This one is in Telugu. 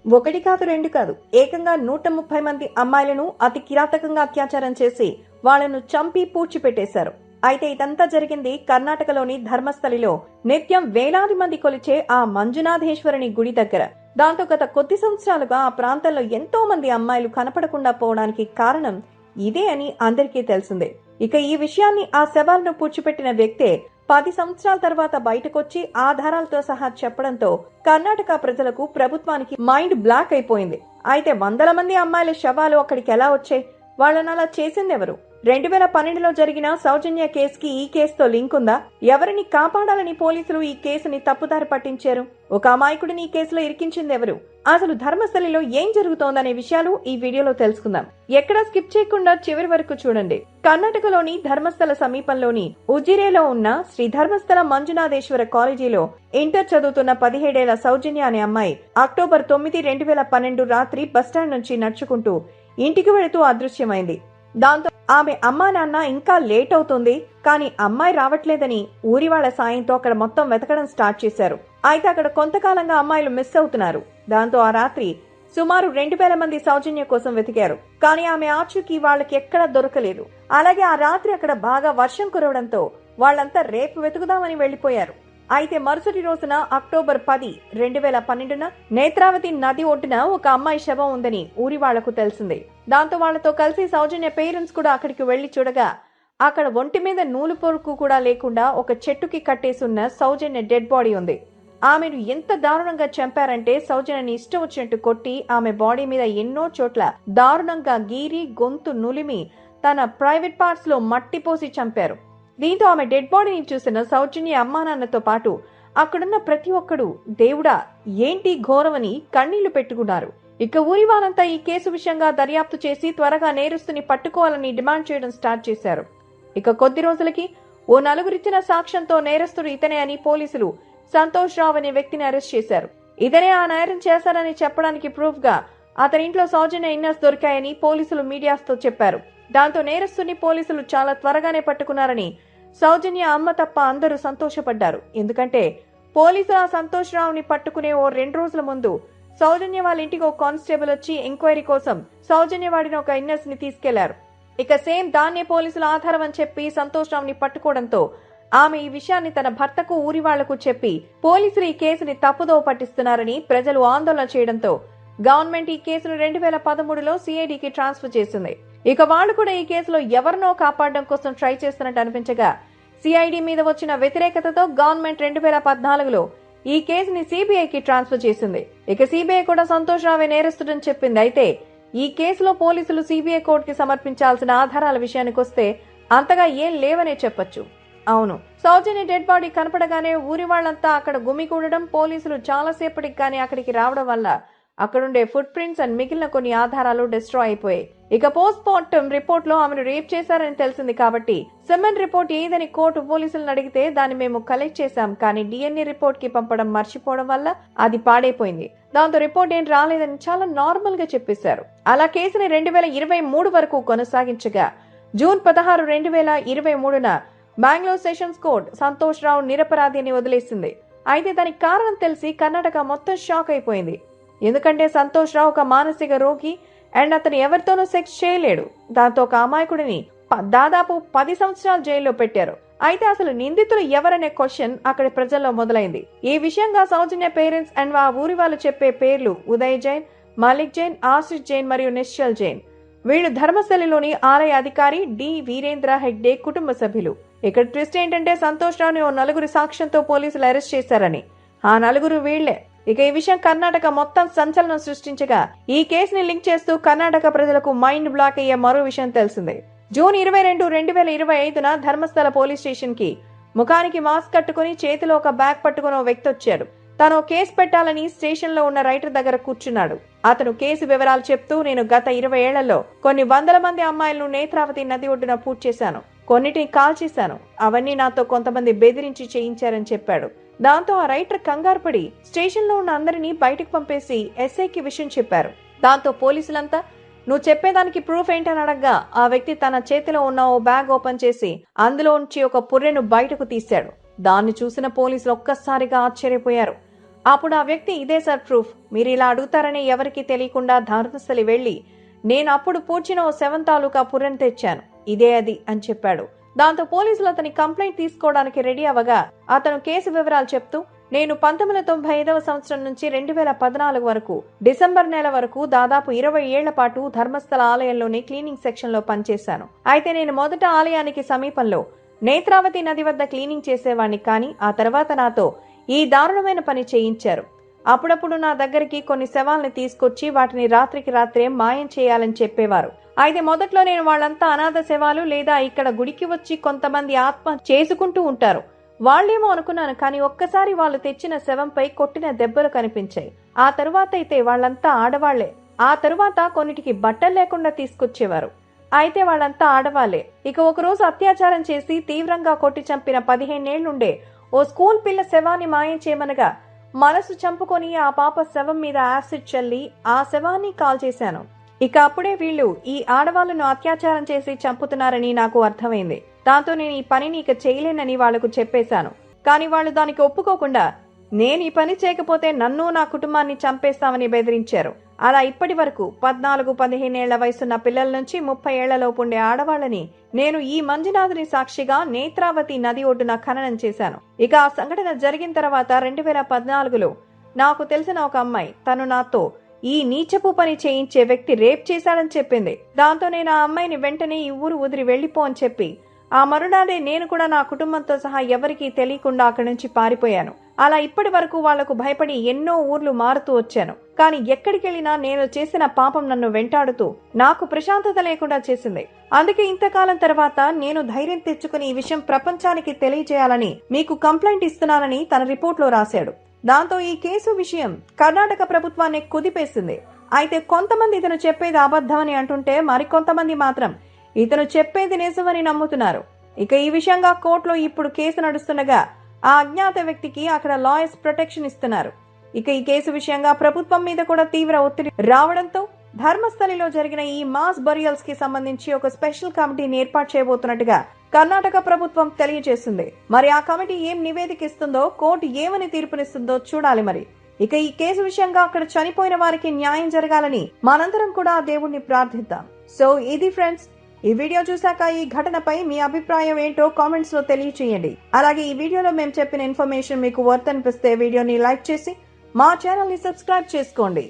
ఒకటి కాదు రెండు కాదు ఏకంగా 130 మంది అమ్మాయిలను అతి కిరాతకంగా అత్యాచారం చేసి వాళ్లను చంపి పూడ్చిపెట్టేశారు. అయితే ఇదంతా జరిగింది కర్ణాటకలోని ధర్మస్థలిలో నిత్యం వేలాది మంది కొలిచే ఆ మంజునాథేశ్వరుని గుడి దగ్గర. దాంతో గత కొద్ది సంవత్సరాలుగా ఆ ప్రాంతంలో ఎంతో మంది అమ్మాయిలు కనపడకుండా పోవడానికి కారణం ఇదే అని అందరికీ తెలిసిందే. ఇక ఈ విషయాన్ని ఆ శవాలను పూడ్చిపెట్టిన వ్యక్తే 10 సంవత్సరాల తర్వాత బయటకొచ్చి ఆధారాలతో సహా చెప్పడంతో కర్ణాటక ప్రజలకు ప్రభుత్వానికి మైండ్ బ్లాక్ అయిపోయింది. అయితే వందల మంది అమ్మాయిల శవాలు అక్కడికి ఎలా వచ్చాయి? వాళ్ళని అలా చేసిందెవరు? 2012లో జరిగిన సౌజన్య కేసుకి ఈ కేసుతో లింక్ ఉందా? ఎవరిని కాపాడాలని పోలీసులు ఈ కేసుని తప్పుదారి పట్టించారు? ఒక అమాయకుడిని ఈ కేసులో ఇరికించిందెవరు? అసలు ధర్మస్థలిలో ఏం జరుగుతోందనే విషయాలు ఈ వీడియోలో తెలుసుకుందాం. ఎక్కడా స్కిప్ చేయకుండా చివరి వరకు చూడండి. కర్ణాటకలోని ధర్మస్థల సమీపంలోని ఉజిరేలో ఉన్న శ్రీ ధర్మస్థల మంజునాథేశ్వర కాలేజీలో ఇంటర్ చదువుతున్న 17 ఏళ్ల సౌజన్య అనే అమ్మాయి అక్టోబర్ 9, 2012 రాత్రి బస్టాండ్ నుంచి నడుచుకుంటూ ఇంటికి వెళుతూ అదృశ్యమైంది. దాంతో ఆమె అమ్మా నాన్న ఇంకా లేట్ అవుతుంది కానీ అమ్మాయి రావట్లేదని ఊరి వాళ్ల సాయంతో అక్కడ మొత్తం వెతకడం స్టార్ట్ చేశారు. అయితే అక్కడ కొంతకాలంగా అమ్మాయిలు మిస్ అవుతున్నారు. దాంతో ఆ రాత్రి సుమారు 2000 మంది సౌజన్య కోసం వెతికారు. కానీ ఆమె ఆచూకీ వాళ్ళకి ఎక్కడా దొరకలేదు. అలాగే ఆ రాత్రి అక్కడ బాగా వర్షం కురవడంతో వాళ్లంతా రేపు వెతుకుదామని వెళ్లిపోయారు. అయితే మరుసటి రోజున అక్టోబర్ 10, 2012న నేత్రావతి నది ఒడ్డున ఒక అమ్మాయి శవం ఉందని ఊరి వాళ్లకు తెలిసింది. దాంతో వాళ్లతో కలిసి సౌజన్య పేరెంట్స్ కూడా అక్కడికి వెళ్లి చూడగా అక్కడ ఒంటి మీద నూలు పొరుకు కూడా లేకుండా ఒక చెట్టుకి కట్టేసున్న సౌజన్య డెడ్ బాడీ ఉంది. ఆమెను ఎంత దారుణంగా చంపారంటే సౌజన్యని ఇష్టం వచ్చినట్టు కొట్టి ఆమె బాడీ మీద ఎన్నో చోట్ల దారుణంగా గీరి గొంతు నులిమి తన ప్రైవేట్ పార్ట్స్ లో మట్టి పోసి చంపారు. దీంతో ఆమె డెడ్ బాడీని చూసిన సౌజన్య అమ్మా నాన్నతో పాటు అక్కడున్న ప్రతి ఒక్కడు దేవుడా ఏంటి ఘోరమని కన్నీళ్లు పెట్టుకున్నారు. ఇక ఊరి వారంతా ఈ కేసు విషయంగా దర్యాప్తు చేసి త్వరగా నేరస్తుని పట్టుకోవాలని డిమాండ్ చేయడం స్టార్ట్ చేశారు. ఇక కొద్ది రోజులకి ఓ నలుగురిచ్చిన సాక్ష్యంతో నేరస్తుడు ఇతనే అని పోలీసులు సంతోష్ రావు అనే వ్యక్తిని అరెస్ట్ చేశారు. ఇతనే ఆ నేరం చేశారని చెప్పడానికి ప్రూఫ్ గా అతని ఇంట్లో సౌజన్య ఇన్నర్స్ దొరికాయని పోలీసులు మీడియాతో చెప్పారు. దాంతో నేరస్తుని పోలీసులు చాలా త్వరగానే పట్టుకున్నారని సౌజన్య అమ్మ తప్ప అందరూ సంతోషపడ్డారు. ఎందుకంటే పోలీసులు ఆ సంతోష్ రావుని పట్టుకునే ఓ 2 రోజుల ముందు సౌజన్య వాళ్ళ ఇంటికి ఒక కానిస్టేబుల్ వచ్చి ఎంక్వైరీ కోసం సౌజన్య వాడిన ఒక ఇన్నర్స్ ని తీసుకెళ్లారు. ఇక సేమ్ దాన్నే పోలీసులు ఆధారం అని చెప్పి సంతోష్ రావుని పట్టుకోవడంతో ఆమె ఈ విషయాన్ని తన భర్తకు ఊరి వాళ్లకు చెప్పి పోలీసులు ఈ కేసుని తప్పుదోవ పట్టిస్తున్నారని ప్రజలు ఆందోళన చేయడంతో గవర్నమెంట్ ఈ కేసును 2013లో సిఐడికి ట్రాన్స్ఫర్ చేసింది. ఇక వాళ్ళు కూడా ఈ కేసులో ఎవరినో కాపాడడం కోసం ట్రై చేస్తున్నట్టు అనిపించగా సిఐడి మీద వచ్చిన వ్యతిరేకతతో గవర్నమెంట్ 2014లో ఈ కేసుని సిబిఐకి ట్రాన్స్ఫర్ చేసింది. ఇక సిబిఐ కూడా సంతోష్ రావే నేరస్తుడని చెప్పింది. అయితే ఈ కేసులో పోలీసులు సిబిఐ కోర్టుకి సమర్పించాల్సిన ఆధారాల విషయానికి వస్తే అంతగా ఏం లేవనే చెప్పొచ్చు. అవును, సౌజన్య డెడ్ బాడీ కనపడగానే ఊరి వాళ్లంతా అక్కడ గుమికూడడం, పోలీసులు చాలాసేపటికి కానీ అక్కడికి రావడం వల్ల అక్కడుండే ఫుట్ ప్రింట్స్ అండ్ మిగిలిన కొన్ని ఆధారాలు డిస్ట్రాయ్ అయిపోయాయి. ఇక పోస్ట్ మార్టం రిపోర్ట్ లో ఆమెను రేప్ చేశారని తెలిసింది కాబట్టి సెమెన్ రిపోర్ట్ ఏదని కోర్టు పోలీసులను అడిగితే దాన్ని మేము కలెక్ట్ చేశాం కానీ డిఎన్ఏ రిపోర్ట్ కి పంపడం మర్చిపోవడం వల్ల అది పాడైపోయింది. దాంతో రిపోర్ట్ ఏం రాలేదని చాలా నార్మల్ గా చెప్పేశారు. అలా కేసుని 2023 వరకు కొనసాగించగా జూన్ 16, 2023న బెంగళూరు సెషన్స్ కోర్టు సంతోష్ రావు నిరపరాధి అని వదిలేసింది. అయితే దానికి కారణం తెలిసి కర్ణాటక మొత్తం షాక్ అయిపోయింది. ఎందుకంటే సంతోష్ రావు ఒక మానసిక రోగి అండ్ అతను ఎవరితోనూ సెక్స్ చేయలేడు. దాంతో ఒక అమాయకుడిని దాదాపు 10 సంవత్సరాలు జైల్లో పెట్టారు. అయితే అసలు నిందితులు ఎవరనే క్వశ్చన్ అక్కడి ప్రజల్లో మొదలైంది. ఈ విషయంగా సౌజన్య పేరెంట్స్ అండ్ ఆ ఊరి వాళ్ళు చెప్పే పేర్లు ఉదయ్ జైన్, మలిక్ జైన్, ఆశిష్ జైన్ మరియు నిశ్చల్ జైన్. వీళ్ళు ధర్మస్థలిలోని ఆలయ అధికారి డి వీరేంద్ర హెగ్డే కుటుంబ సభ్యులు. ఇక్కడ ట్విస్ట్ ఏంటంటే సంతోష్ రావుని ఓ 9 సాక్ష్యంతో పోలీసులు అరెస్ట్ చేశారని. ఆ 9 వీళ్లే. ఇక ఈ విషయం కర్ణాటక మొత్తం సంచలనం సృష్టించగా ఈ కేసుని లింక్ చేస్తూ కర్ణాటక ప్రజలకు మైండ్ బ్లాక్ అయ్యే మరో విషయం తెలిసిందే. జూన్ 22, 2025న ధర్మస్థల పోలీస్ స్టేషన్ కి ముఖానికి మాస్క్ కట్టుకుని చేతిలో ఒక బ్యాగ్ పట్టుకుని ఓ వ్యక్తి వచ్చాడు. తను కేసు పెట్టాలని స్టేషన్ లో ఉన్న రైటర్ దగ్గర కూర్చున్నాడు. అతను కేసు వివరాలు చెప్తూ నేను గత 20 ఏళ్లలో కొన్ని వందల మంది అమ్మాయిలను నేత్రావతి నది ఒడ్డున పూర్తి చేశాను, కొన్నిటిని కాల్ చేశాను, అవన్నీ నాతో కొంతమంది బెదిరించి చేయించారని చెప్పాడు. దాంతో ఆ రైటర్ కంగారు పడి స్టేషన్ లో ఉన్న అందరినీ బయటకు పంపేసి ఎస్ఐకి విషయం చెప్పారు. దాంతో పోలీసులంతా నువ్వు చెప్పేదానికి ప్రూఫ్ ఏంటని అడగ్గా ఆ వ్యక్తి తన చేతిలో ఉన్న ఓ బ్యాగ్ ఓపెన్ చేసి అందులోంచి ఒక పుర్రెను బయటకు తీశాడు. దాన్ని చూసిన పోలీసులు ఒక్కసారిగా ఆశ్చర్యపోయారు. అప్పుడు ఆ వ్యక్తి, ఇదే సార్ ప్రూఫ్, మీరు ఇలా అడుగుతారని ఎవరికి తెలియకుండా ధర్మస్థలి వెళ్లి నేను అప్పుడు పూడ్చిన ఓ శవం తాలూకా పుర్రెను తెచ్చాను, ఇదే అది అని చెప్పాడు. దాంతో పోలీసులు అతని కంప్లైంట్ తీసుకోవడానికి రెడీ అవ్వగా అతను కేసు వివరాలు చెప్తూ, నేను 1995 సంవత్సరం నుంచి 2014 వరకు డిసెంబర్ నెల వరకు దాదాపు 20 ఏళ్ల పాటు ధర్మస్థల ఆలయంలోని క్లీనింగ్ సెక్షన్ లో పనిచేశాను. అయితే నేను మొదట ఆలయానికి సమీపంలో నేత్రావతి నది వద్ద క్లీనింగ్ చేసేవాణ్ణి, కానీ ఆ తర్వాత నాతో ఈ దారుణమైన పని చేయించారు. అప్పుడప్పుడు నా దగ్గరికి కొన్ని శవాల్ని తీసుకొచ్చి వాటిని రాత్రికి రాత్రే మాయం చేయాలని చెప్పేవారు. అయితే మొదట్లో నేను వాళ్ళంతా అనాథ శవాలు లేదా ఇక్కడ గుడికి వచ్చి కొంతమంది ఆత్మ చేసుకుంటూ ఉంటారు వాళ్ళేమో అనుకున్నాను, కానీ ఒక్కసారి వాళ్ళు తెచ్చిన శవంపై కొట్టిన దెబ్బలు కనిపించాయి. ఆ తరువాత అయితే వాళ్ళంతా ఆడవాళ్లే. ఆ తరువాత కొన్నిటికి బట్టలు లేకుండా తీసుకొచ్చేవారు, అయితే వాళ్ళంతా ఆడవాళ్లే. ఇక ఒకరోజు అత్యాచారం చేసి తీవ్రంగా కొట్టి చంపిన 15 ఏళ్లుండే ఓ స్కూల్ పిల్ల శవాన్ని మాయం చేయమనగా మనసు చంపుకొని ఆ పాప శవం మీద యాసిడ్ చల్లి ఆ శవాన్ని కాల్చేశాను. ఇక అప్పుడే వీళ్ళు ఈ ఆడవాళ్లను అత్యాచారం చేసి చంపుతున్నారని నాకు అర్థమైంది. దాంతో నేను ఈ పనిని ఇక చేయలేనని వాళ్లకు చెప్పేశాను. కానీ వాళ్ళు దానికి ఒప్పుకోకుండా నేను ఈ పని చేయకపోతే నన్ను నా కుటుంబాన్ని చంపేస్తామని బెదిరించారు. అలా ఇప్పటి వరకు 14-15 ఏళ్ల వయసున్న పిల్లల నుంచి 30 ఏళ్లలోపు ఉండే ఆడవాళ్లని నేను ఈ మంజునాథుని సాక్షిగా నేత్రావతి నది ఒడ్డున ఖననం చేశాను. ఇక ఆ సంఘటన జరిగిన తర్వాత 2014లో నాకు తెలిసిన ఒక అమ్మాయి తను నాతో ఈ నీచపు పని చేయించే వ్యక్తి రేప్ చేశాడని చెప్పింది. దాంతో నేను ఆ అమ్మాయిని వెంటనే ఈ ఊరు వదిలి వెళ్లిపో అని చెప్పి ఆ మరునాడే నేను కూడా నా కుటుంబంతో సహా ఎవరికీ తెలియకుండా అక్కడి నుంచి పారిపోయాను. అలా ఇప్పటి వరకు వాళ్లకు భయపడి ఎన్నో ఊర్లు మారుతూ వచ్చాను. కానీ ఎక్కడికి వెళ్ళినా నేను చేసిన పాపం నన్ను వెంటాడుతూ నాకు ప్రశాంతత లేకుండా చేసింది. అందుకే ఇంతకాలం తర్వాత నేను ధైర్యం తెచ్చుకుని ఈ విషయం ప్రపంచానికి తెలియజేయాలని మీకు కంప్లైంట్ ఇస్తున్నానని తన రిపోర్ట్ లో రాశాడు. దాంతో ఈ కేసు విషయం కర్ణాటక ప్రభుత్వాన్ని కుదిపేసింది. అయితే కొంతమంది ఇతను చెప్పేది అబద్ధమని అంటుంటే మరికొంతమంది మాత్రం ఇతను చెప్పేది నిజమని నమ్ముతున్నారు. ఇక ఈ విషయంగా కోర్టులో ఇప్పుడు కేసు నడుస్తుండగా ఆ అజ్ఞాత వ్యక్తికి అక్కడ లాయర్స్ ప్రొటెక్షన్ ఇస్తున్నారు. ఇక ఈ కేసు విషయంగా ప్రభుత్వం మీద కూడా తీవ్ర ఒత్తిడి రావడంతో ధర్మస్థలిలో జరిగిన ఈ మాస్ బరియల్స్ కి సంబంధించి ఒక స్పెషల్ కమిటీని ఏర్పాటు చేయబోతున్నట్టుగా కర్ణాటక ప్రభుత్వం తెలియజేసింది. మరి ఆ కమిటీ ఏం నివేదిక ఇస్తుందో, కోర్టు ఏమని తీర్పునిస్తుందో చూడాలి. మరి ఇక ఈ కేసు విషయంగా అక్కడ చనిపోయిన వారికి న్యాయం జరగాలని మనందరం కూడా ఆ దేవుణ్ణి ప్రార్థిద్దాం. సో ఇది ఫ్రెండ్స్, ఈ వీడియో చూశాక ఈ ఘటనపై మీ అభిప్రాయం ఏంటో కామెంట్స్ లో తెలియచేయండి. అలాగే ఈ వీడియోలో మేము చెప్పిన ఇన్ఫర్మేషన్ మీకు వర్త్ అనిపిస్తే వీడియోని లైక్ చేసి మా ఛానల్ ని సబ్స్క్రైబ్ చేసుకోండి.